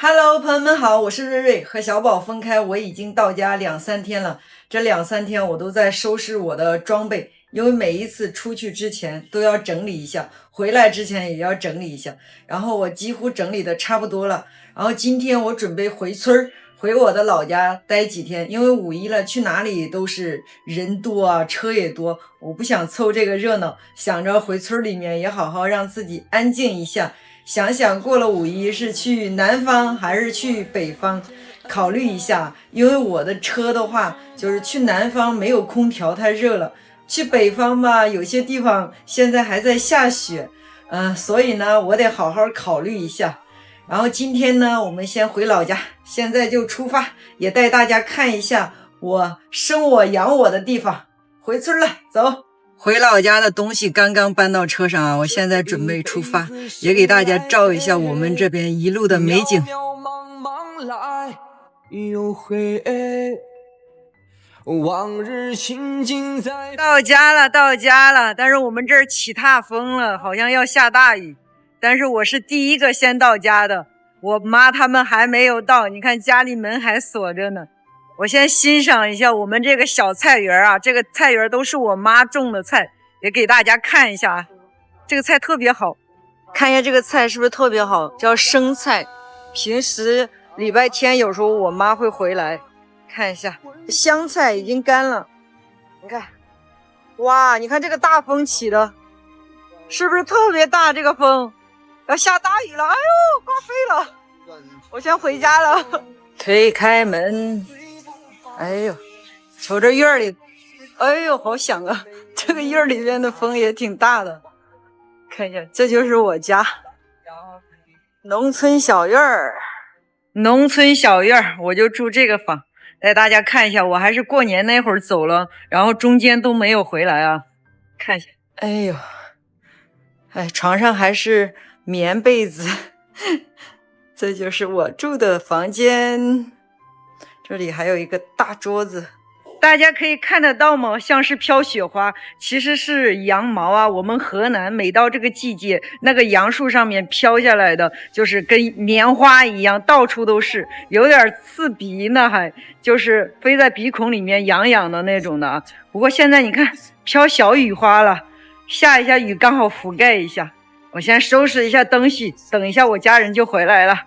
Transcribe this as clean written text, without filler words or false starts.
Hello，朋友们好，我是瑞瑞，和小宝分开，我已经到家2、3天了。这2、3天我都在收拾我的装备，因为每一次出去之前都要整理一下，回来之前也要整理一下。然后我几乎整理的差不多了。然后今天我准备回村儿，回我的老家待几天，因为5一了，去哪里都是人多啊，车也多，我不想凑这个热闹，想着回村里面也好好让自己安静一下。想想过了5一是去南方还是去北方，考虑一下。因为我的车的话，就是去南方没有空调，太热了；去北方吧，有些地方现在还在下雪，所以呢，我得好好考虑一下。然后今天呢，我们先回老家，现在就出发，也带大家看一下我生我养我的地方。回村了，走。回老家的东西刚刚搬到车上啊，我现在准备出发，也给大家照一下我们这边一路的美景。到家了，但是我们这儿起大风了，好像要下大雨。但是我是第一个先到家的，我妈他们还没有到，你看家里门还锁着呢。我先欣赏一下我们这个小菜园啊，这个菜园都是我妈种的菜，也给大家看一下啊。这个菜特别好，看一下这个菜是不是特别好，叫生菜。平时礼拜天有时候我妈会回来，看一下香菜已经干了。你看，哇，你看这个大风起的，是不是特别大？这个风要下大雨了，哎呦，刮飞了。我先回家了，推开门。哎呦，瞅这院里，哎呦，好响啊！这个院里面的风也挺大的。看一下，这就是我家，农村小院儿。农村小院儿，我就住这个房。带大家看一下，我还是过年那会儿走了，然后中间都没有回来啊。看一下，哎呦，床上还是棉被子。这就是我住的房间。这里还有一个大桌子，大家可以看得到吗？像是飘雪花，其实是羊毛啊。我们河南每到这个季节，那个杨树上面飘下来的，就是跟棉花一样，到处都是，有点刺鼻呢，还就是飞在鼻孔里面痒痒的那种的啊。不过现在你看，飘小雨花了，下一下雨刚好覆盖一下。我先收拾一下东西，等一下我家人就回来了。